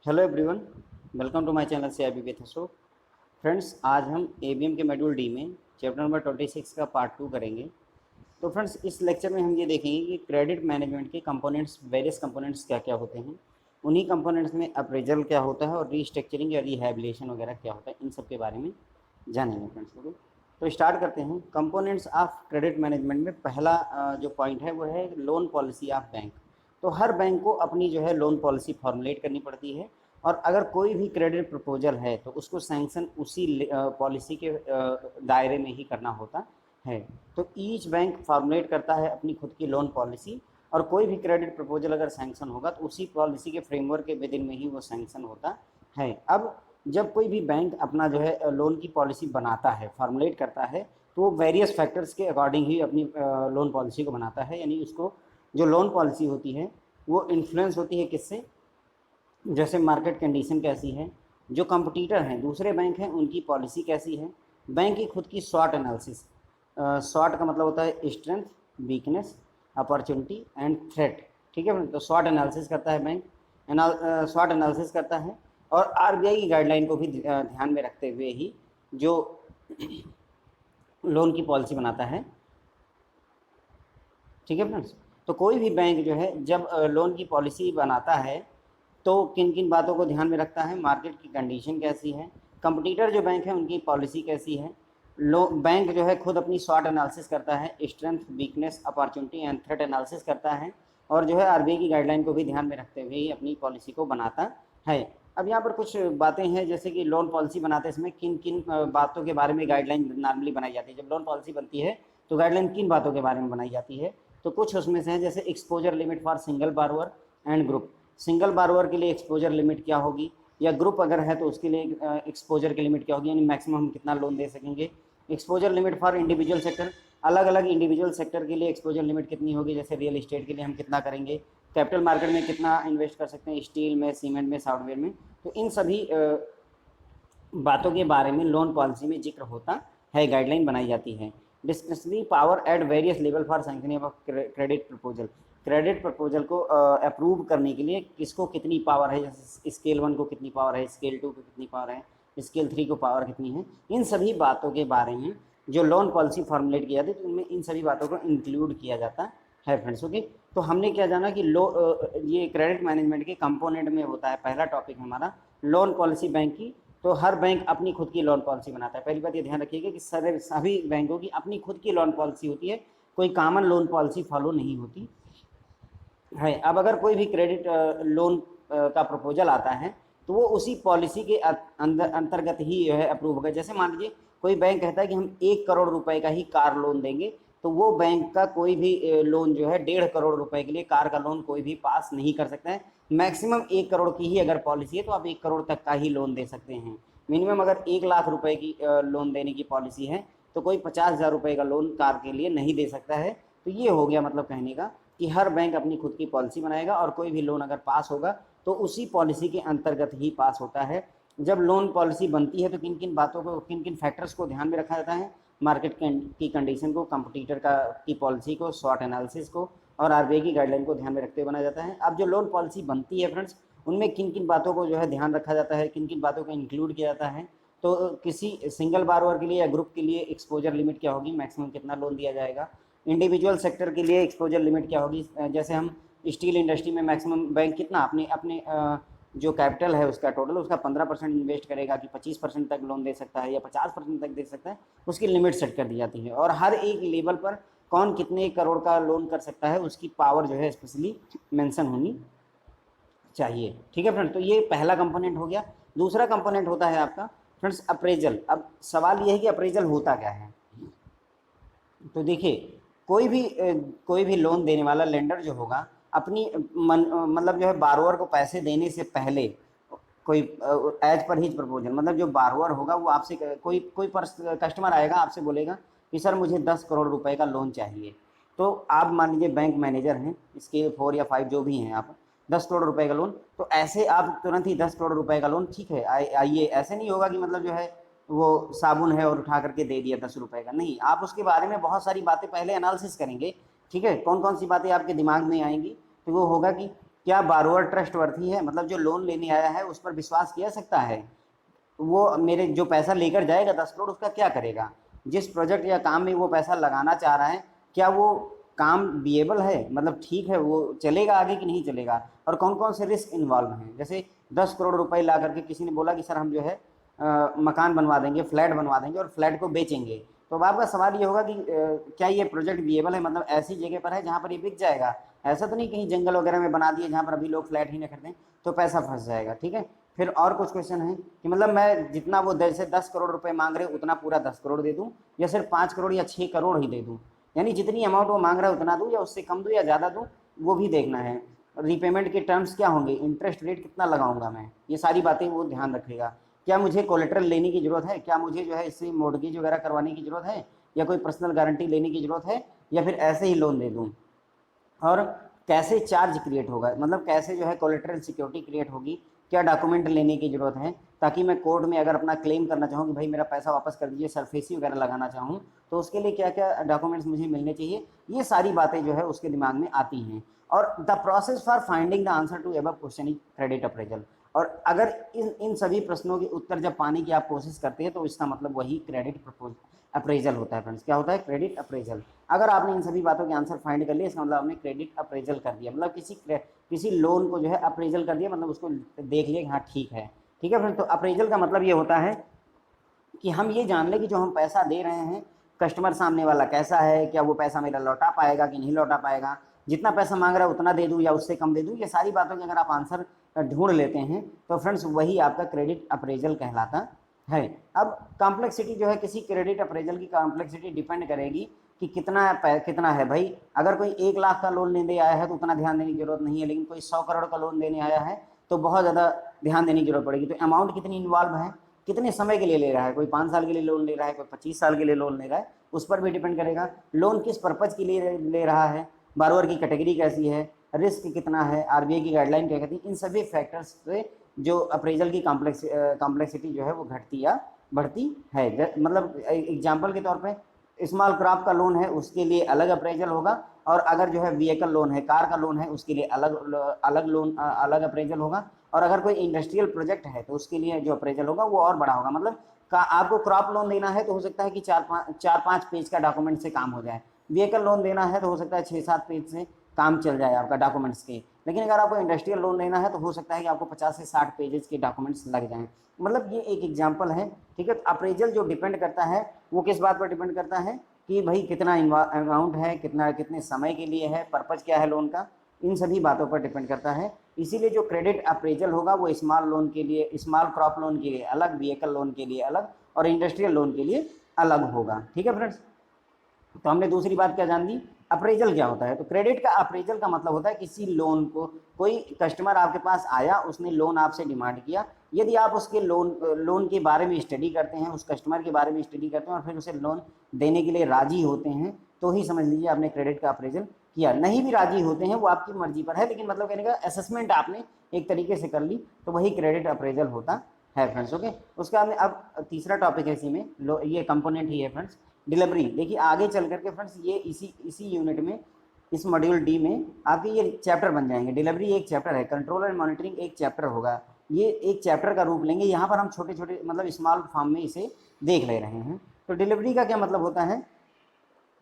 Hello everyone, welcome to my channel CIB with Ashok. Friends, आज हम ABM के module D में चैप्टर नंबर 26 का पार्ट 2 करेंगे। तो फ्रेंड्स, इस लेक्चर में हम ये देखेंगे कि क्रेडिट मैनेजमेंट के कंपोनेंट्स, वेरियस कंपोनेंट्स क्या क्या होते हैं, उन्हीं कंपोनेंट्स में अप्रेजल क्या होता है और रीस्ट्रक्चरिंग या रिहैबिलिटेशन वगैरह क्या होता है, इन सब के बारे में जानेंगे फ्रेंड्स। ओके, तो स्टार्ट करते हैं। कंपोनेंट्स ऑफ क्रेडिट मैनेजमेंट में पहला जो पॉइंट है वो है लोन पॉलिसी ऑफ बैंक। तो हर बैंक को अपनी जो है लोन पॉलिसी फॉर्मुलेट करनी पड़ती है, और अगर कोई भी क्रेडिट प्रपोजल है तो उसको सैंक्शन उसी पॉलिसी के दायरे में ही करना होता है। तो ईच बैंक फॉर्मुलेट करता है अपनी खुद की लोन पॉलिसी, और कोई भी क्रेडिट प्रपोजल अगर सैंक्शन होगा तो उसी पॉलिसी के फ्रेमवर्क के विदिन में ही वो सैंक्शन होता है। अब जब कोई भी बैंक अपना जो है लोन की पॉलिसी बनाता है, फॉर्मुलेट करता है, तो वो वेरियस फैक्टर्स के अकॉर्डिंग ही अपनी लोन पॉलिसी को बनाता है। यानी उसको जो लोन पॉलिसी होती है वो इन्फ्लुएंस होती है किससे? जैसे मार्केट कंडीशन कैसी है, जो कंपटीटर हैं, दूसरे बैंक हैं, उनकी पॉलिसी कैसी है, बैंक की खुद की स्वॉट एनालिसिस। स्वॉट का मतलब होता है strength, weakness, opportunity and threat. ठीक है, तो स्वॉट एनालिसिस करता है बैंक, स्वॉट एनालिसिस करता है, और RBI की गाइडलाइन को भी ध्यान में रखते हुए ही जो लोन की पॉलिसी बनाता है। ठीक है फ्रेंड्स, तो कोई भी बैंक जो है जब लोन की पॉलिसी बनाता है तो किन किन बातों को ध्यान में रखता है? मार्केट की कंडीशन कैसी है, कंपटीटर जो बैंक है उनकी पॉलिसी कैसी है, बैंक जो है खुद अपनी स्वॉट एनालिसिस करता है, strength, weakness, opportunity and threat analysis करता है, और जो है RBI की गाइडलाइन को भी ध्यान में रखते हुए ही अपनी पॉलिसी को बनाता है। अब यहाँ पर कुछ बातें हैं, जैसे कि लोन पॉलिसी बनाते समय किन किन बातों के बारे में गाइडलाइन नॉर्मली बनाई जाती है। जब लोन पॉलिसी बनती है तो गाइडलाइन किन बातों के बारे में बनाई जाती है? तो कुछ उसमें से है, जैसे exposure limit for single borrower and group. Single borrower के लिए एक्सपोजर लिमिट क्या होगी, या ग्रुप अगर है तो उसके लिए एक्सपोजर की लिमिट क्या होगी, यानी मैक्सिमम हम कितना लोन दे सकेंगे। Exposure limit for individual sector, अलग अलग इंडिविजुअल सेक्टर के लिए एक्सपोजर लिमिट कितनी होगी, जैसे रियल इस्टेट के लिए हम कितना करेंगे, कैपिटल मार्केट में कितना इन्वेस्ट कर सकते हैं, स्टील में, सीमेंट में, सॉफ्टवेयर में। तो इन सभी बातों के बारे में लोन पॉलिसी में जिक्र होता है, गाइडलाइन बनाई जाती है। Discretionary power at various level for sanctioning of credit proposal. Credit proposal को अप्रूव करने के लिए किसको कितनी पावर है, जैसे स्केल 1 को कितनी पावर है, स्केल 2 को कितनी पावर है, स्केल 3 को पावर कितनी है। इन सभी बातों के बारे में जो लोन पॉलिसी फॉर्मुलेट की जाती है तो उनमें इन सभी बातों को इंक्लूड किया जाता है फ्रेंड्स। ओके, तो हमने क्या जाना कि ये क्रेडिट मैनेजमेंट के कंपोनेंट में होता है। पहला टॉपिक हमारा लोन पॉलिसी बैंक की। तो हर बैंक अपनी खुद की लोन पॉलिसी बनाता है। पहली बात ये ध्यान रखिएगा कि सभी बैंकों की अपनी खुद की लोन पॉलिसी होती है, कोई कॉमन लोन पॉलिसी फॉलो नहीं होती है। अब अगर कोई भी क्रेडिट लोन का प्रपोजल आता है तो वो उसी पॉलिसी के अंतर्गत ही जो है अप्रूव होगा। जैसे मान लीजिए कोई बैंक कहता है कि हम 1 करोड़ रुपए का ही कार लोन देंगे, तो वो बैंक का कोई भी लोन जो है 1.5 करोड़ रुपए के लिए कार का लोन कोई भी पास नहीं कर सकता है। मैक्सिमम 1 करोड़ की ही अगर पॉलिसी है तो आप 1 करोड़ तक का ही लोन दे सकते हैं। मिनिमम अगर 1 लाख रुपए की लोन देने की पॉलिसी है तो कोई 50,000 रुपए का लोन कार के लिए नहीं दे सकता है। तो ये हो गया मतलब कहने का कि हर बैंक अपनी खुद की पॉलिसी बनाएगा, और कोई भी लोन अगर पास होगा तो उसी पॉलिसी के अंतर्गत ही पास होता है। जब लोन पॉलिसी बनती है तो किन किन बातों को, किन किन फैक्टर्स को ध्यान में रखा जाता है? मार्केट की कंडीशन को, कंपटीटर की पॉलिसी को, स्वॉट एनालिसिस को, और RBI की गाइडलाइन को ध्यान में रखते हुए बनाया जाता है। अब जो लोन पॉलिसी बनती है फ्रेंड्स, उनमें किन किन बातों को जो है ध्यान रखा जाता है, किन किन बातों को इंक्लूड किया जाता है? तो किसी सिंगल बारोअर के लिए या ग्रुप के लिए एक्सपोजर लिमिट क्या होगी, मैक्सिमम कितना लोन दिया जाएगा। इंडिविजुअल सेक्टर के लिए एक्सपोजर लिमिट क्या होगी, जैसे हम स्टील इंडस्ट्री में मैक्सिमम बैंक कितना अपने अपने जो कैपिटल है उसका टोटल, उसका 15% इन्वेस्ट करेगा कि 25% तक लोन दे सकता है या 50% तक दे सकता है, उसकी लिमिट सेट कर दी जाती है। और हर एक लेवल पर कौन कितने करोड़ का लोन कर सकता है उसकी पावर जो है स्पेशली मेंशन होनी चाहिए। ठीक है फ्रेंड, तो ये पहला कंपोनेंट हो गया। दूसरा कंपोनेंट होता है आपका फ्रेंड्स अप्रेजल। अब सवाल ये है कि अप्रेजल होता क्या है? तो देखिए, कोई भी लोन देने वाला लेंडर जो होगा अपनी मतलब जो है बारोअर को पैसे देने से पहले कोई एज पर हिज प्रपोजल, मतलब जो बारोअर होगा वो आपसे कोई कस्टमर आएगा, आपसे बोलेगा कि सर मुझे 10 करोड़ रुपए का लोन चाहिए। तो आप मान लीजिए बैंक मैनेजर हैं, इसके 4 या 5 जो भी हैं आप, 10 करोड़ रुपए का लोन, तो ऐसे आप तुरंत ही 10 करोड़ रुपए का लोन, ठीक है आइए, ऐसे नहीं होगा कि मतलब जो है वो साबुन है और उठा करके दे दिया 10 रुपए का। नहीं, आप उसके बारे में बहुत सारी बातें पहले एनालिसिस करेंगे। ठीक है, कौन कौन सी बातें आपके दिमाग में आएंगी? तो वो होगा कि क्या बारोअर ट्रस्टवर्थी है, मतलब जो लोन लेने आया है उस पर विश्वास किया सकता है, वो मेरे जो पैसा लेकर जाएगा 10 करोड़ उसका क्या करेगा, जिस प्रोजेक्ट या काम में वो पैसा लगाना चाह रहा है क्या वो काम विएबल है, मतलब ठीक है, वो चलेगा आगे कि नहीं चलेगा, और कौन कौन से रिस्क इन्वॉल्व हैं। जैसे 10 करोड़ रुपए ला करके किसी ने बोला कि सर हम जो है मकान बनवा देंगे, फ्लैट बनवा देंगे और फ्लैट को बेचेंगे, तो अब आपका सवाल ये होगा कि क्या ये प्रोजेक्ट विएबल है, मतलब ऐसी जगह पर है जहाँ पर ये बिक जाएगा, ऐसा तो नहीं कहीं जंगल वगैरह में बना दिए जहाँ पर अभी लोग फ्लैट ही ना खरीदें तो पैसा फंस जाएगा। ठीक है, फिर और कुछ क्वेश्चन है कि मतलब मैं जितना वो जैसे 10 करोड़ रुपए मांग रहे उतना पूरा 10 करोड़ दे दूं, या सिर्फ 5 करोड़ या 6 करोड़ ही दे दूं, यानी जितनी अमाउंट वो मांग रहा है उतना दूं या उससे कम दूं या ज़्यादा दूं, वो भी देखना है। रीपेमेंट के टर्म्स क्या होंगे, इंटरेस्ट रेट कितना लगाऊंगा मैं, ये सारी बातें वो ध्यान रखेगा। क्या मुझे कोलेट्रल लेने की ज़रूरत है, क्या मुझे जो है इससे मॉर्गेज वगैरह करवाने की ज़रूरत है, या कोई पर्सनल गारंटी लेने की ज़रूरत है, या फिर ऐसे ही लोन दे दूँ, और कैसे चार्ज क्रिएट होगा, मतलब कैसे जो है कोलेटरल सिक्योरिटी क्रिएट होगी, क्या डॉक्यूमेंट लेने की ज़रूरत है, ताकि मैं कोर्ट में अगर अपना क्लेम करना चाहूँ कि भाई मेरा पैसा वापस कर दीजिए, सरफेसी वगैरह लगाना चाहूँ तो उसके लिए क्या क्या डॉक्यूमेंट्स मुझे मिलने चाहिए, ये सारी बातें जो है उसके दिमाग में आती हैं। और the process for finding the answer to above question is credit appraisal. और अगर इन सभी प्रश्नों के उत्तर जब पाने की आप कोशिश करते हैं तो इसका मतलब वही क्रेडिट अप्रेजल होता है फ्रेंड्स। क्या होता है, क्रेडिट अप्रेजल। अगर आपने इन सभी बातों के आंसर फाइंड कर लिए इसका मतलब आपने क्रेडिट अप्रेजल कर दिया, मतलब किसी लोन को जो है अप्रेजल कर दिया, मतलब उसको देख लिया कि हाँ ठीक है। ठीक है फ्रेंड्स, तो अप्रेजल का मतलब ये होता है कि हम ये जान लें कि जो हम पैसा दे रहे हैं कस्टमर सामने वाला कैसा है, क्या वो पैसा मेरा लौटा पाएगा कि नहीं लौटा पाएगा, जितना पैसा मांग रहा है उतना दे दूँ या उससे कम दे दूँ, ये सारी बातों के अगर आप आंसर ढूंढ लेते हैं तो फ्रेंड्स वही आपका क्रेडिट अप्रेजल कहलाता है। अब कॉम्प्लेक्सिटी जो है, किसी क्रेडिट अप्रेजल की कॉम्प्लेक्सिटी डिपेंड करेगी कि कितना है भाई। अगर कोई 1 लाख का लोन लेने आया है तो उतना ध्यान देने की जरूरत नहीं है, लेकिन कोई 100 करोड़ का लोन देने आया है तो बहुत ज़्यादा ध्यान देने की जरूरत पड़ेगी। तो अमाउंट कितनी इन्वॉल्व है, कितने समय के लिए ले रहा है, कोई 5 साल के लिए लोन ले रहा है, कोई 25 साल के लिए लोन ले रहा है, उस पर भी डिपेंड करेगा। लोन किस पर्पज़ के लिए ले रहा है, बारोअर की कैटेगरी कैसी है, रिस्क कितना है, आरबीआई की गाइडलाइन क्या कहती है, इन सभी फैक्टर्स से जो अप्रेजल की कॉम्प्लेक्सिटी जो है वो घटती या बढ़ती है। मतलब एग्जाम्पल के तौर पे स्मॉल क्रॉप का लोन है उसके लिए अलग अप्रेजल होगा, और अगर जो है व्हीकल लोन है, कार का लोन है, उसके लिए अलग अलग लोन अलग अप्रेजल होगा, और अगर कोई इंडस्ट्रियल प्रोजेक्ट है तो उसके लिए जो अप्रेजल होगा वो और बड़ा होगा। मतलब आपको क्रॉप लोन देना है तो हो सकता है कि 4-5 पेज का डॉक्यूमेंट से काम हो जाए, व्हीकल लोन देना है तो हो सकता है 6-7 पेज से काम चल जाए आपका डॉक्यूमेंट्स के, लेकिन अगर आपको इंडस्ट्रियल लोन लेना है तो हो सकता है कि आपको 50 से 60 पेजेस के डॉक्यूमेंट्स लग जाएं। मतलब ये एक एग्जांपल है। ठीक है, अप्रेजल जो डिपेंड करता है वो किस बात पर डिपेंड करता है कि भाई कितना अमाउंट है, कितने समय के लिए है, पर्पज़ क्या है लोन का, इन सभी बातों पर डिपेंड करता है। इसीलिए जो क्रेडिट अप्रेजल होगा वो स्मॉल लोन के लिए, स्मॉल क्रॉप लोन के लिए अलग, व्हीकल लोन के लिए अलग, और इंडस्ट्रियल लोन के लिए अलग होगा। ठीक है फ्रेंड्स, तो हमने दूसरी बात क्या जान ली, अप्रेजल क्या होता है। तो क्रेडिट का अप्रेजल का मतलब होता है किसी लोन को, कोई कस्टमर आपके पास आया, उसने लोन आपसे डिमांड किया, यदि आप उसके लोन के बारे में स्टडी करते हैं, उस कस्टमर के बारे में स्टडी करते हैं और फिर उसे लोन देने के लिए राजी होते हैं तो ही समझ लीजिए आपने क्रेडिट का अप्रेजल किया। नहीं भी राजी होते हैं वो आपकी मर्जी पर है, लेकिन मतलब कहने का असेसमेंट आपने एक तरीके से कर ली तो वही क्रेडिट अप्रेजल होता है फ्रेंड्स। ओके, उसका हमने अब तीसरा टॉपिक है इसी में, ये कंपोनेंट ही है फ्रेंड्स, डिलीवरी। देखिए आगे चल करके फ्रेंड्स ये इसी यूनिट में, इस मॉड्यूल डी में आपके ये चैप्टर बन जाएंगे। डिलीवरी एक चैप्टर है, कंट्रोल एंड मॉनिटरिंग एक चैप्टर होगा, ये एक चैप्टर का रूप लेंगे। यहाँ पर हम छोटे छोटे मतलब स्मॉल फॉर्म में इसे देख ले रहे हैं। तो डिलीवरी का क्या मतलब होता है,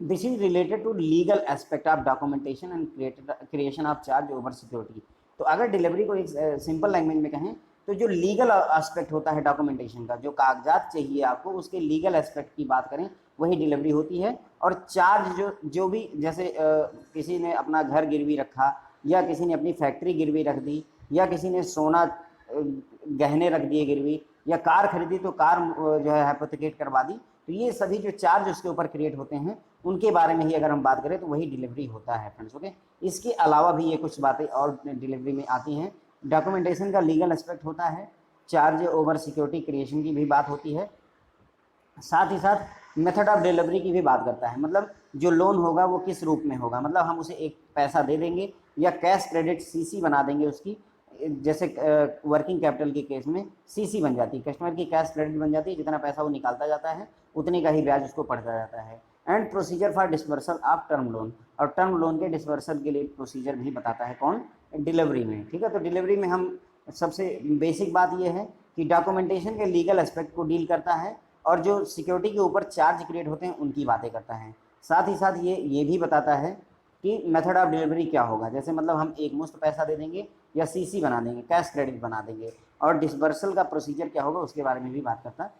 this is related to legal aspect of documentation and creation of charge over security. तो अगर डिलीवरी को एक सिंपल लैंग्वेज में कहें तो जो लीगल एस्पेक्ट होता है डॉक्यूमेंटेशन का, जो कागजात चाहिए आपको उसके लीगल एस्पेक्ट की बात करें वही डिलीवरी होती है। और चार्ज जो भी, जैसे किसी ने अपना घर गिरवी रखा, या किसी ने अपनी फैक्ट्री गिरवी रख दी, या किसी ने सोना गहने रख दिए गिरवी, या कार खरीदी तो कार जो है हाइपोथेकेट करवा दी, तो ये सभी जो चार्ज उसके ऊपर क्रिएट होते हैं उनके बारे में ही अगर हम बात करें तो वही डिलीवरी होता है फ्रेंड्स। ओके, इसके अलावा भी ये कुछ बातें और डिलीवरी में आती हैं। डॉक्यूमेंटेशन का लीगल एस्पेक्ट होता है, चार्ज ओवर सिक्योरिटी क्रिएशन की भी बात होती है, साथ ही साथ मेथड ऑफ डिलीवरी की भी बात करता है। मतलब जो लोन होगा वो किस रूप में होगा, मतलब हम उसे एक पैसा दे देंगे या कैश क्रेडिट सीसी बना देंगे उसकी, जैसे वर्किंग कैपिटल के केस में सीसी बन जाती है, कस्टमर की कैश क्रेडिट बन जाती है, जितना पैसा वो निकालता जाता है उतने का ही ब्याज उसको पड़ता जाता है। And procedure for disbursal of term loan, और टर्म लोन के डिस्बर्सल के लिए प्रोसीजर भी बताता है कौन, डिलीवरी में। ठीक है, तो डिलीवरी में हम सबसे बेसिक बात ये है कि डॉक्यूमेंटेशन के लीगल एस्पेक्ट को डील करता है और जो सिक्योरिटी के ऊपर चार्ज क्रिएट होते हैं उनकी बातें करता है। साथ ही साथ ये भी बताता है कि मेथड ऑफ डिलीवरी क्या होगा, जैसे मतलब हम एक मुश्त पैसा दे देंगे या सीसी बना देंगे, कैश क्रेडिट बना देंगे, और डिसबर्सल का प्रोसीजर क्या होगा उसके बारे में भी बात करता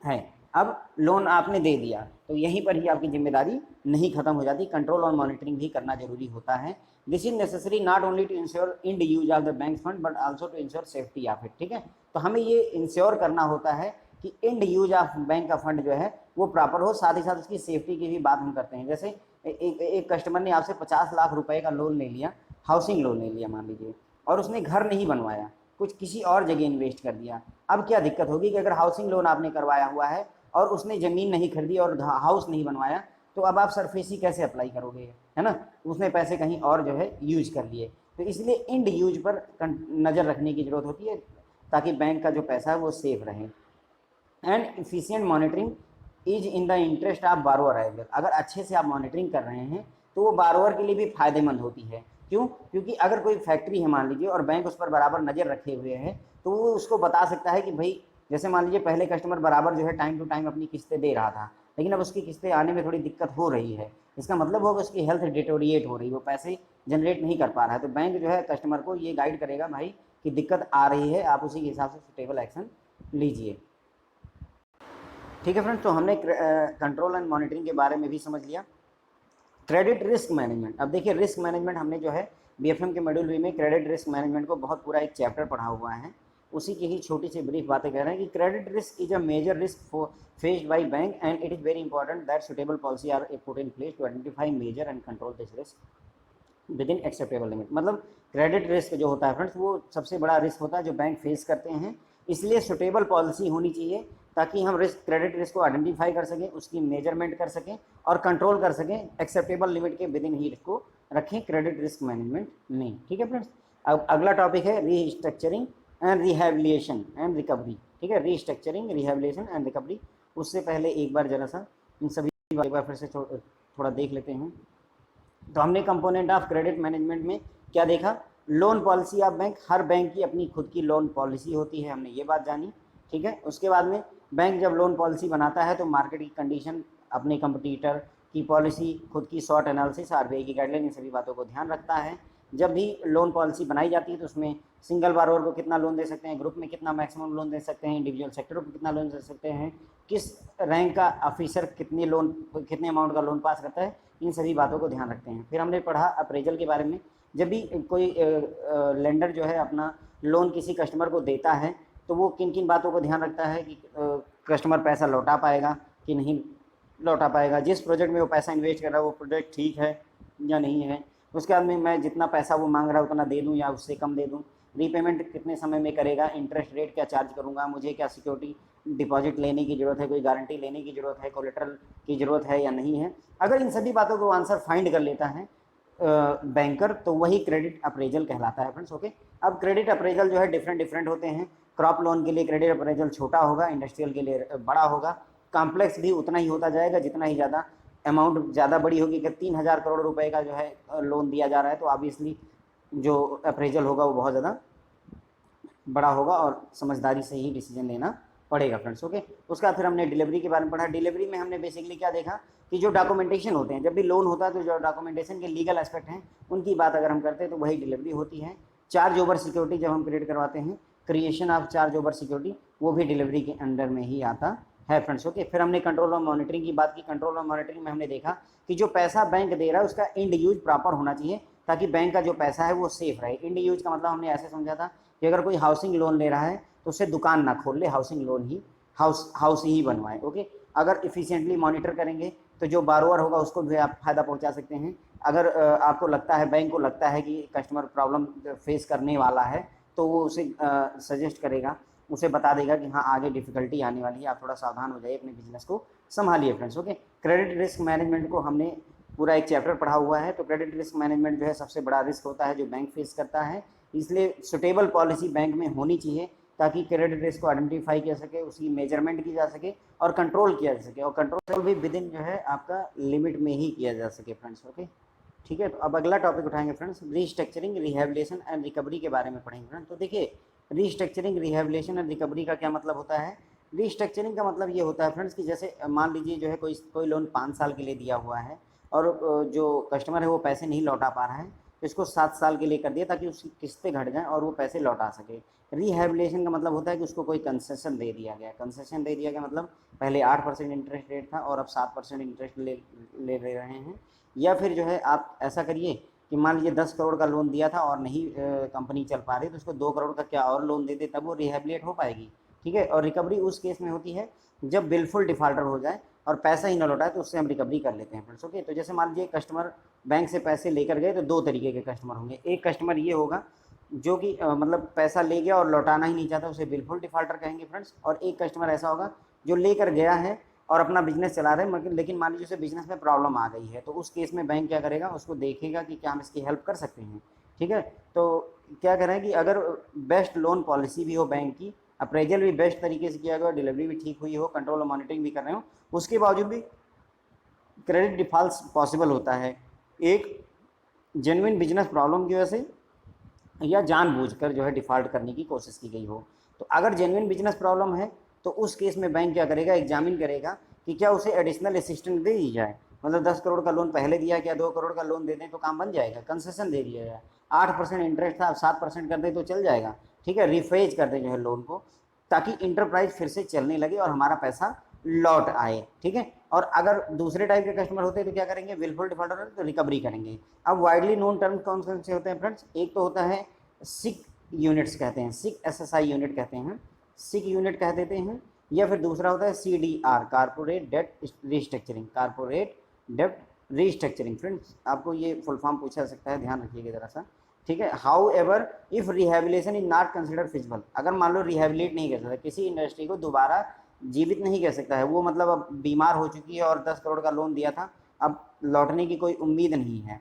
है। अब लोन आपने दे दिया तो यहीं पर ही आपकी जिम्मेदारी नहीं खत्म हो जाती, कंट्रोल और मॉनिटरिंग भी करना जरूरी होता है। This is necessary not only to ensure end use of the bank fund but also to ensure safety of it. ठीक है, तो हमें ये इंश्योर करना होता है कि इंड यूज ऑफ बैंक का फंड जो है वो प्रॉपर हो, साथ ही साथ उसकी सेफ्टी की भी बात हम करते हैं। जैसे एक कस्टमर ने आपसे 50 लाख रुपए का लोन ले लिया, हाउसिंग लोन ले लिया मान लीजिए, और उसने घर नहीं बनवाया, कुछ किसी और जगह इन्वेस्ट कर दिया। अब क्या दिक्कत होगी कि अगर हाउसिंग लोन आपने करवाया हुआ है और उसने ज़मीन नहीं खरीदी और हाउस नहीं बनवाया, तो अब आप सरफेसी कैसे अप्लाई करोगे, है ना, उसने पैसे कहीं और जो है यूज कर लिए। तो इसलिए इंड यूज पर नज़र रखने की ज़रूरत होती है ताकि बैंक का जो पैसा है वो सेफ रहे। And efficient monitoring is in the interest of borrower as well. अगर अच्छे से आप मॉनिटरिंग कर रहे हैं तो वो बारोअर के लिए भी फायदेमंद होती है। क्यों? क्योंकि अगर कोई फैक्ट्री है मान लीजिए और बैंक उस पर बराबर नज़र रखे हुए हैं तो वो उसको बता सकता है कि भाई, जैसे मान लीजिए पहले कस्टमर बराबर जो है टाइम टू टाइम अपनी किस्तें दे रहा था, लेकिन अब उसकी किस्तें आने में थोड़ी दिक्कत हो रही है, इसका मतलब होगा उसकी हेल्थ डिटोरिएट हो रही है, वो पैसे जनरेट नहीं कर पा रहा है। तो बैंक जो है कस्टमर को ये गाइड करेगा भाई कि दिक्कत आ रही है, आप उसी के हिसाब से सुटेबल एक्शन लीजिए। ठीक है फ्रेंड्स, तो हमने कंट्रोल एंड मॉनिटरिंग के बारे में भी समझ लिया। क्रेडिट रिस्क मैनेजमेंट, अब देखिए रिस्क मैनेजमेंट हमने जो है बीएफएम के मॉड्यूल 2 में क्रेडिट रिस्क मैनेजमेंट को बहुत पूरा एक चैप्टर पढ़ा हुआ है, उसी की ही छोटी सी ब्रीफ बातें कह रहे हैं कि credit risk is a major risk faced by bank and it is very important that suitable policy are put in place to identify major and control this risk within acceptable limit. मतलब credit risk जो होता है friends वो सबसे बड़ा risk होता है जो बैंक फेस करते हैं, इसलिए सुटेबल पॉलिसी होनी चाहिए ताकि हम रिस्क क्रेडिट रिस्क को आइडेंटिफाई कर सकें, उसकी मेजरमेंट कर सकें और कंट्रोल कर सकें, एक्सेप्टेबल लिमिट के विद इन ही इसको रखें क्रेडिट रिस्क मैनेजमेंट में। ठीक है फ्रेंड्स, अब अगला टॉपिक है restructuring and rehabilitation and recovery. ठीक है, रीस्ट्रक्चरिंग, रिहेबिलिटेशन एंड रिकवरी। उससे पहले एक बार जरा सा इन सभी एक बार फिर से थोड़ा देख लेते हैं। तो हमने कंपोनेंट ऑफ क्रेडिट मैनेजमेंट में क्या देखा, loan policy of bank, her bank की अपनी खुद की लोन पॉलिसी होती है, हमने ये बात जानी। ठीक है, उसके बाद में बैंक जब लोन पॉलिसी बनाता है तो मार्केट की कंडीशन, अपने कंपटीटर की पॉलिसी, खुद की शॉर्ट एनालिसिस, आरबीआई की गाइडलाइन, इन सभी बातों को ध्यान रखता है। जब भी लोन पॉलिसी बनाई जाती है तो उसमें सिंगल बारोवर को कितना लोन दे सकते हैं, ग्रुप में कितना मैक्सिमम लोन दे सकते हैं, इंडिविजुअल सेक्टर को कितना लोन दे सकते हैं, किस रैंक का ऑफिसर कितने अमाउंट का लोन पास करता है, इन सभी बातों को ध्यान रखते हैं। फिर हमने पढ़ा अप्रेजल के बारे में। जब भी कोई लेंडर जो है अपना लोन किसी कस्टमर को देता है तो वो किन किन बातों को ध्यान रखता है कि कस्टमर पैसा लौटा पाएगा कि नहीं लौटा पाएगा, जिस प्रोजेक्ट में वो पैसा इन्वेस्ट कर रहा है वो प्रोजेक्ट ठीक है या नहीं है, उसके बाद में मैं जितना पैसा वो मांग रहा है उतना दे दूं या उससे कम दे दूं, रीपेमेंट कितने समय में करेगा, इंटरेस्ट रेट क्या चार्ज करूंगा, मुझे क्या सिक्योरिटी डिपॉजिट लेने की ज़रूरत है, कोई गारंटी लेने की ज़रूरत है, कोलेटरल की ज़रूरत है या नहीं है। अगर इन सभी बातों को आंसर फाइंड कर लेता है बैंकर तो वही क्रेडिट अप्रेजल कहलाता है फ्रेंड्स। ओके, अब क्रेडिट अप्रेजल जो है डिफरेंट होते हैं। क्रॉप लोन के लिए क्रेडिट अप्रेजल छोटा होगा, इंडस्ट्रियल के लिए बड़ा होगा, कॉम्प्लेक्स भी उतना ही होता जाएगा जितना ही ज़्यादा अमाउंट ज़्यादा बड़ी होगी। कि 3000 करोड़ रुपए का जो है लोन दिया जा रहा है तो ऑब्वियसली जो अप्रेजल होगा वो बहुत ज़्यादा बड़ा होगा और समझदारी से ही डिसीजन लेना पड़ेगा फ्रेंड्स। ओके, उसका फिर हमने डिलीवरी के बारे में पढ़ा। डिलीवरी में हमने बेसिकली क्या देखा कि जो डॉक्यूमेंटेशन होते हैं, जब भी लोन होता है तो जो डॉक्यूमेंटेशन के लीगल एस्पेक्ट हैं उनकी बात अगर हम करते हैं तो वही डिलीवरी होती है। चार्ज ओवर सिक्योरिटी जब हम क्रिएट करवाते हैं, creation of charge over security, वो भी डिलीवरी के अंडर में ही आता है फ्रेंड्स। ओके, फिर हमने कंट्रोल और मॉनिटरिंग की बात की। कंट्रोल और मॉनिटरिंग में हमने देखा कि जो पैसा बैंक दे रहा है उसका इंड यूज प्रॉपर होना चाहिए ताकि बैंक का जो पैसा है वो सेफ रहे। इंड यूज का मतलब हमने ऐसे समझा था कि अगर कोई हाउसिंग लोन ले रहा है तो उससे दुकान ना खोल ले, हाउसिंग लोन ही हाउस ही बनवाए। ओके, अगर इफिशिएंटली मॉनिटर करेंगे तो जो बारोअर होगा उसको भी आप फायदा पहुंचा सकते हैं। अगर आपको लगता है, बैंक को लगता है कि कस्टमर प्रॉब्लम फेस करने वाला है तो वो उसे सजेस्ट करेगा, उसे बता देगा कि हाँ आगे डिफिकल्टी आने वाली है, आप थोड़ा सावधान हो जाइए, अपने बिजनेस को संभालिए friends. Okay, credit risk management को हमने पूरा एक चैप्टर पढ़ा हुआ है। तो क्रेडिट रिस्क मैनेजमेंट जो है सबसे बड़ा रिस्क होता है जो बैंक फेस करता है, इसलिए सुटेबल पॉलिसी बैंक में होनी चाहिए ताकि क्रेडिट रिस्क को आइडेंटिफाई किया सके, उसकी मेजरमेंट की जा सके और कंट्रोल किया जा सके, और कंट्रोल भी विद इन जो है आपका लिमिट में ही किया जा सके फ्रेंड्स। ओके, ठीक है। तो अब अगला टॉपिक उठाएंगे friends, restructuring, rehabilitation and recovery के बारे में पढ़ेंगे फ्रेंड्स। तो देखिए, रीस्ट्रक्चरिंग, रिहैबिलिटेशन एंड रिकवरी का क्या मतलब होता है। रीस्ट्रक्चरिंग का मतलब ये होता है फ्रेंड्स कि जैसे मान लीजिए जो है कोई लोन 5 साल के लिए दिया हुआ है और जो कस्टमर है वो पैसे नहीं लौटा पा रहा है, तो इसको 7 साल के लिए कर दिया ताकि उसकी किस्तें घट जाएँ और वो पैसे लौटा सके। रिहैबिलिटेशन का मतलब होता है कि उसको कोई कंसेशन दे दिया गया। कंसेशन दे दिया गया मतलब पहले 8% इंटरेस्ट रेट था और अब 7% इंटरेस्ट ले रहे हैं। या फिर जो है आप ऐसा करिए कि मान लीजिए 10 करोड़ का लोन दिया था और नहीं कंपनी चल पा रही, तो उसको 2 करोड़ का क्या और लोन दे दे, तब वो रिहैबिलिटेट हो पाएगी। ठीक है। और रिकवरी उस केस में होती है जब बिलफुल डिफाल्टर हो जाए और पैसा ही न लौटाए, तो उससे हम रिकवरी कर लेते हैं फ्रेंड्स। ओके, तो जैसे मान लीजिए कस्टमर बैंक से पैसे लेकर गए, तो 2 तरीके के कस्टमर होंगे। एक कस्टमर ये होगा जो कि मतलब पैसा ले गया और लौटाना ही नहीं चाहता, उसे बिलफुल डिफाल्टर कहेंगे फ्रेंड्स। और एक कस्टमर ऐसा होगा जो लेकर गया है और अपना बिजनेस चला रहे हैं, लेकिन मान लीजिए उसे बिजनेस में प्रॉब्लम आ गई है, तो उस केस में बैंक क्या करेगा, उसको देखेगा कि क्या हम इसकी हेल्प कर सकते हैं। ठीक है। तो क्या करें कि अगर बेस्ट लोन पॉलिसी भी हो बैंक की, अप्रेजल भी बेस्ट तरीके से किया गया, डिलीवरी भी ठीक हुई हो, कंट्रोल और मॉनिटरिंग भी कर रहे हो, उसके बावजूद भी क्रेडिट डिफॉल्ट पॉसिबल होता है एक जेन्युइन बिजनेस प्रॉब्लम की वजह से या जानबूझकर जो है डिफ़ॉल्ट करने की कोशिश की गई हो। तो अगर जेन्युइन बिजनेस प्रॉब्लम है तो उस केस में बैंक क्या करेगा, एग्जामिन करेगा कि क्या उसे एडिशनल असिस्टेंस दे दी जाए। मतलब 10 करोड़ का लोन पहले दिया, क्या 2 करोड़ का लोन दे दें तो काम बन जाएगा, कंसेशन दे दिया जाए। 8% इंटरेस्ट था, अब 7% कर दें तो चल जाएगा। ठीक है, रिफेज कर दें जो है लोन को, ताकि इंटरप्राइज फिर से चलने लगे और हमारा पैसा लौट आए। ठीक है। और अगर दूसरे टाइप के कस्टमर होते हैं तो क्या करेंगे, विलफुल डिफॉल्टर तो रिकवरी करेंगे। अब वाइडली नोन टर्म कौन कौन से होते हैं फ्रेंड्स, एक तो होता है सिक यूनिट्स कहते हैं, सिक एसएसआई यूनिट कहते हैं, सिक यूनिट कह देते हैं। या फिर दूसरा होता है CDR, corporate debt restructuring, corporate debt restructuring. Friends आपको ये फुल फॉर्म पूछा सकता है, ध्यान रखिएगा ज़रा सा। ठीक है। How ever if rehabilitation is not consider feasible, अगर मान लो रिहेबिलिट नहीं कर सकता, किसी इंडस्ट्री को दोबारा जीवित नहीं कर सकता है, वो मतलब अब बीमार हो चुकी है और 10 करोड़ का लोन दिया था, अब लौटने की कोई उम्मीद नहीं है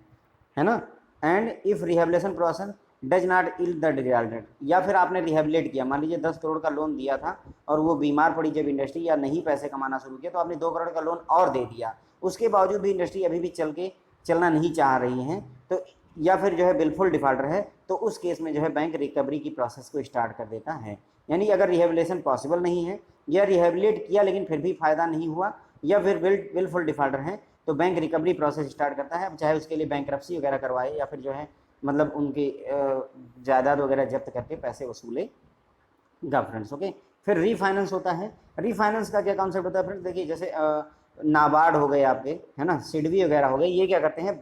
ना। And if rehabilitation process does not yield the desired, या फिर आपने रिहेबिलिट किया, मान लीजिए 10 करोड़ का लोन दिया था और वो बीमार पड़ी जब इंडस्ट्री या नहीं पैसे कमाना शुरू किया, तो आपने 2 करोड़ का लोन और दे दिया, उसके बावजूद भी इंडस्ट्री अभी भी चलना नहीं चाह रही है, तो या फिर जो है बिलफुल डिफॉल्टर है, तो उस केस में जो है बैंक रिकवरी की प्रोसेस को स्टार्ट कर देता है। यानी अगर रिहेबिलिटेशन पॉसिबल नहीं है या रिहेबिलिट किया लेकिन फिर भी फ़ायदा नहीं हुआ, या फिर बिलफुल डिफॉल्टर है, तो बैंक रिकवरी प्रोसेस स्टार्ट करता है। अब चाहे उसके लिए बैंक्रप्सी वगैरह करवाए या फिर जो है मतलब उनकी जायदाद वगैरह जब्त करके पैसे वसूलेगा फ्रेंड्स। ओके। फिर रीफाइनेंस होता है। रीफाइनेंस का क्या कॉन्सेप्ट होता है फ्रेंड्स, देखिए जैसे नाबार्ड हो गए आपके, है ना, सिडबी वगैरह हो गए, ये क्या करते हैं,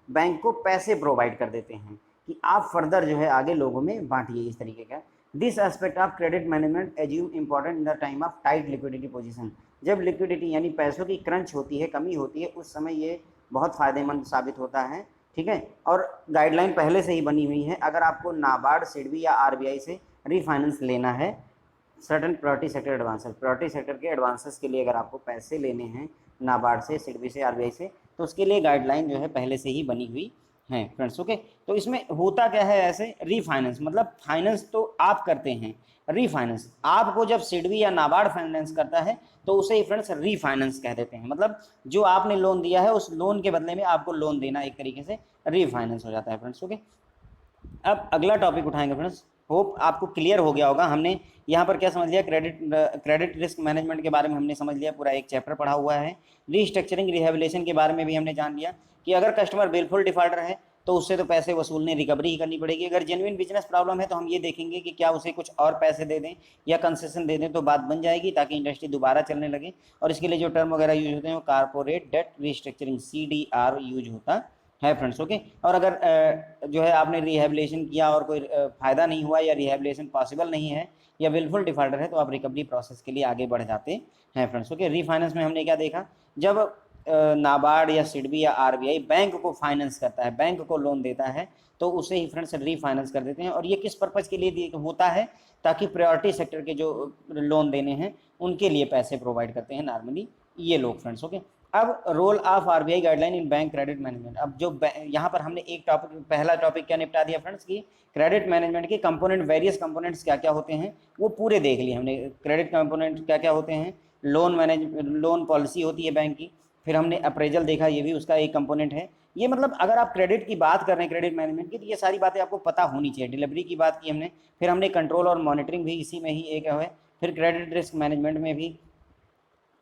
बैंक को पैसे प्रोवाइड कर देते हैं कि आप फर्दर जो है आगे लोगों में बांटिए, इस तरीके का। This aspect of credit management assume important in the time of tight liquidity position, जब लिक्विडिटी यानी पैसों की क्रंच होती है, कमी होती है, उस समय ये बहुत फ़ायदेमंद साबित होता है। ठीक है। और गाइडलाइन पहले से ही बनी हुई है, अगर आपको नाबार्ड, सिडबी या आरबीआई से रीफाइनेंस लेना है, certain priority sector advances, priority sector के एडवांसेस के लिए अगर आपको पैसे लेने हैं नाबार्ड से, सिडबी से, आरबीआई से, तो उसके लिए गाइडलाइन जो है पहले से ही बनी हुई है फ्रेंड्स। ओके। तो इसमें होता क्या है, ऐसे रीफाइनेंस मतलब फाइनेंस तो आप करते हैं, रीफाइनेंस आपको जब सिडबी या नाबार्ड फाइनेंस करता है तो उसे ही फ्रेंड्स रीफाइनेंस कह देते हैं। मतलब जो आपने लोन दिया है उस लोन के बदले में आपको लोन देना, एक तरीके से रीफाइनेंस हो जाता है फ्रेंड्स। ओके। अब अगला टॉपिक उठाएंगे फ्रेंड्स, होप आपको क्लियर हो गया होगा। हमने यहाँ पर क्या समझ लिया, क्रेडिट रिस्क मैनेजमेंट के बारे में हमने समझ लिया, पूरा एक चैप्टर पढ़ा हुआ है। रीस्ट्रक्चरिंग, रिहेबिलिटेशन के बारे में भी हमने जान लिया कि अगर कस्टमर बिलफुल डिफॉल्टर है तो उससे तो पैसे वसूलने, रिकवरी ही करनी पड़ेगी। अगर जेन्युइन बिजनेस प्रॉब्लम है तो हम ये देखेंगे कि क्या उसे कुछ और पैसे दे दें या कंसेशन दे दें तो बात बन जाएगी, ताकि इंडस्ट्री दोबारा चलने लगे। और इसके लिए जो टर्म वगैरह यूज होते हैं वो corporate debt restructuring, CDR use होता है फ्रेंड्स। ओके। और अगर जो है आपने रिहेबिलिटेशन किया और कोई फ़ायदा नहीं हुआ या रिहेबिलिटेशन पॉसिबल नहीं है या बिलफुल डिफॉल्टर है, तो आप रिकवरी प्रोसेस के लिए आगे बढ़ जाते हैं फ्रेंड्स। ओके। रीफाइनेंस में हमने क्या देखा, जब नाबार्ड या सिडबी या आरबीआई बैंक को फाइनेंस करता है, बैंक को लोन देता है, तो उसे ही फ्रेंड्स रीफाइनेंस कर देते हैं। और ये किस पर्पज़ के लिए होता है, ताकि प्रायोरिटी सेक्टर के जो लोन देने हैं उनके लिए पैसे प्रोवाइड करते हैं नॉर्मली ये लोग फ्रेंड्स। ओके। अब role of RBI guideline in bank credit management. अब जो यहाँ पर हमने एक टॉपिक, पहला टॉपिक क्या निपटा दिया फ्रेंड्स की क्रेडिट मैनेजमेंट के कंपोनेंट, वेरियस कंपोनेंट्स क्या क्या होते हैं वो पूरे देख लिए हमने। क्रेडिट कंपोनेंट क्या क्या होते हैं, लोन पॉलिसी होती है बैंक की, फिर हमने अप्रेजल देखा, ये भी उसका एक कंपोनेंट है। ये मतलब अगर आप क्रेडिट की बात कर रहे हैं, क्रेडिट मैनेजमेंट की, तो ये सारी बातें आपको पता होनी चाहिए। डिलीवरी की बात की हमने, फिर हमने कंट्रोल और मॉनिटरिंग भी इसी में ही एक है, फिर क्रेडिट रिस्क मैनेजमेंट में भी,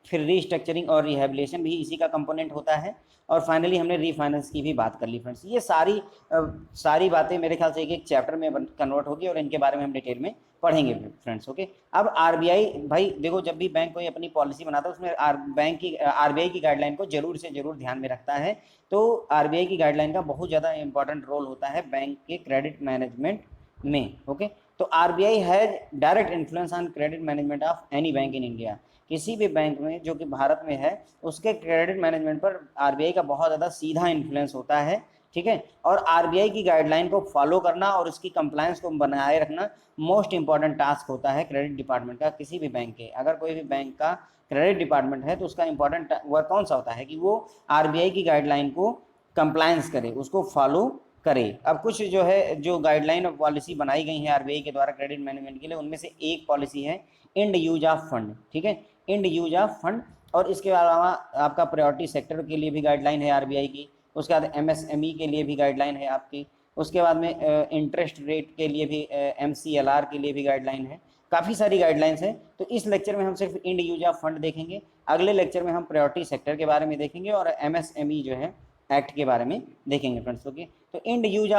फिर रीस्ट्रक्चरिंग और रिहेबिलिटेशन भी इसी का कंपोनेंट होता है, और फाइनली हमने रीफाइनेंस की भी बात कर ली फ्रेंड्स। ये सारी बातें मेरे ख्याल से एक एक चैप्टर में कन्वर्ट होगी और इनके बारे में हम डिटेल में पढ़ेंगे फ्रेंड्स। ओके, अब आरबीआई भाई देखो, जब भी बैंक कोई अपनी पॉलिसी बनाता है उसमें आरबीआई की गाइडलाइन को जरूर से जरूर ध्यान में रखता है। तो आरबीआई की गाइडलाइन का बहुत ज़्यादा इंपॉर्टेंट रोल होता है बैंक के क्रेडिट मैनेजमेंट में। ओके, तो RBI has direct influence on credit management of any bank in India. किसी भी बैंक में जो कि भारत में है उसके क्रेडिट मैनेजमेंट पर आरबीआई का बहुत ज़्यादा सीधा इन्फ्लुएंस होता है। ठीक है, और आरबीआई की गाइडलाइन को फॉलो करना और उसकी कंप्लायंस को बनाए रखना मोस्ट इंपॉर्टेंट टास्क होता है क्रेडिट डिपार्टमेंट का। किसी भी बैंक के, अगर कोई भी बैंक का क्रेडिट डिपार्टमेंट है तो उसका इंपॉर्टेंट वर्क कौन सा होता है कि वो आरबीआई की गाइडलाइन को कंप्लायंस करे, उसको फॉलो करे। अब कुछ जो है जो गाइडलाइन और पॉलिसी बनाई गई है आरबीआई के द्वारा क्रेडिट मैनेजमेंट के लिए, उनमें से एक पॉलिसी है इंड यूज ऑफ फंड। ठीक है, इंड यूज ऑफ फंड, और इसके अलावा आपका प्रायोरिटी सेक्टर के लिए भी गाइडलाइन है आरबीआई की, उसके बाद एमएसएमई के लिए भी गाइडलाइन है आपकी, उसके बाद में इंटरेस्ट रेट के लिए भी एमसीएलआर के लिए भी गाइडलाइन है। काफ़ी सारी गाइडलाइंस हैं। तो इस लेक्चर में हम सिर्फ इंड यूज ऑफ फंड देखेंगे, अगले लेक्चर में हम प्रायोरिटी सेक्टर के बारे में देखेंगे और एमएसएमई जो है एक्ट के बारे में देखेंगे फ्रेंड्स। ओके, तो इंड यूज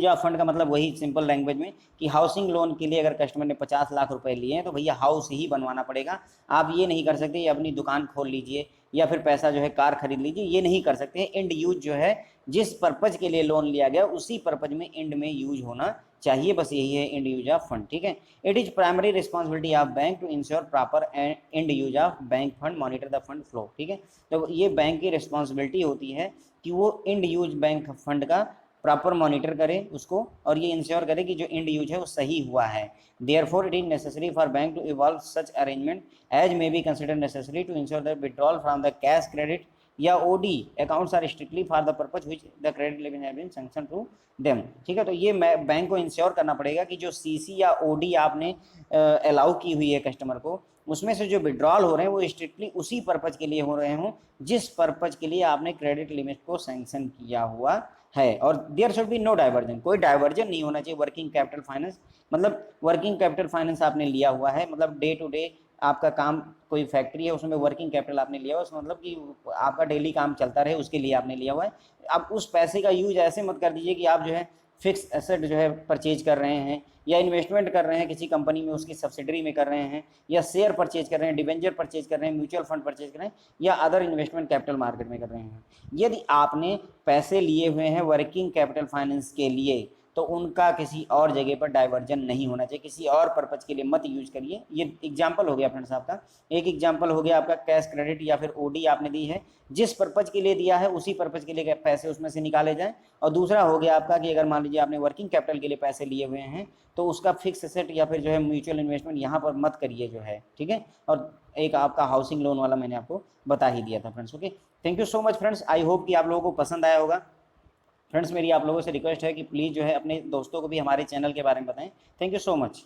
ऑफ फंड का मतलब वही सिंपल लैंग्वेज में कि हाउसिंग लोन के लिए अगर कस्टमर ने 50 लाख रुपए लिए हैं तो भैया हाउस ही बनवाना पड़ेगा। आप ये नहीं कर सकते ये अपनी दुकान खोल लीजिए या फिर पैसा जो है कार खरीद लीजिए, ये नहीं कर सकते। इंड यूज जो है जिस पर्पज के लिए लोन लिया गया उसी पर्पज में इंड में यूज होना चाहिए, बस यही है इंड यूज ऑफ फंड। ठीक है, it is primary responsibility of bank to ensure proper end use of bank fund, monitor the fund flow. ठीक है, तो ये बैंक की रिस्पॉन्सिबिलिटी होती है कि वो इंड यूज बैंक फंड का प्रॉपर मॉनिटर करे उसको, और ये इंश्योर करे कि जो इंड यूज है वो सही हुआ है। Therefore it is necessary for bank to evolve such arrangement as may be consider necessary to ensure the withdrawal from the cash credit या OD accounts are strictly for the purpose which the credit limit has been sanction to them. ठीक है, तो ये bank को ensure करना पड़ेगा कि जो सीसी या ओडी आपने अलाउ की हुई है कस्टमर को, उसमें से जो विड्रॉल हो रहे हैं वो स्ट्रिक्टली उसी पर्पज के लिए हो रहे हों जिस पर्पज के लिए आपने क्रेडिट लिमिट को सैंक्शन किया हुआ है। और there should be no diversion, कोई डाइवर्जन नहीं होना चाहिए। वर्किंग कैपिटल फाइनेंस मतलब वर्किंग कैपिटल फाइनेंस आपने लिया हुआ है, मतलब डे टू डे आपका काम, कोई फैक्ट्री है उसमें वर्किंग कैपिटल आपने लिया हुआ है, उसमें मतलब कि आपका डेली काम चलता रहे उसके लिए आपने लिया हुआ है। आप उस पैसे का यूज ऐसे मत कर दीजिए कि आप जो है फिक्स एसेट जो है परचेज कर रहे हैं या इन्वेस्टमेंट कर रहे हैं किसी कंपनी में, उसकी सब्सिडरी में कर रहे हैं, या शेयर परचेज कर रहे हैं, डिवेंचर परचेज कर रहे हैं, म्यूचुअल फंड परचेज कर रहे हैं, या अदर इन्वेस्टमेंट कैपिटल मार्केट में कर रहे हैं। यदि आपने पैसे लिए हुए हैं वर्किंग कैपिटल फाइनेंस के लिए तो उनका किसी और जगह पर डाइवर्जन नहीं होना चाहिए, किसी और पर्पज के लिए मत यूज करिए। ये एग्जाम्पल हो गया फ्रेंड्स आपका, एक एग्जाम्पल हो गया आपका कैश क्रेडिट या फिर ओडी आपने दी है, जिस पर्पज के लिए दिया है उसी पर्पज के लिए पैसे उसमें से निकाले जाएं। और दूसरा हो गया आपका कि अगर मान लीजिए आपने वर्किंग कैपिटल के लिए पैसे लिए हुए हैं तो उसका फिक्स एसेट या फिर जो है म्यूचुअल इन्वेस्टमेंट यहाँ पर मत करिए जो है। ठीक है, और एक आपका हाउसिंग लोन वाला मैंने आपको बता ही दिया था friends. Okay, thank you so much friends, I hope कि आप लोगों को पसंद आया होगा। फ्रेंड्स मेरी आप लोगों से रिक्वेस्ट है कि प्लीज़ जो है अपने दोस्तों को भी हमारे चैनल के बारे में बताएं। Thank you so much.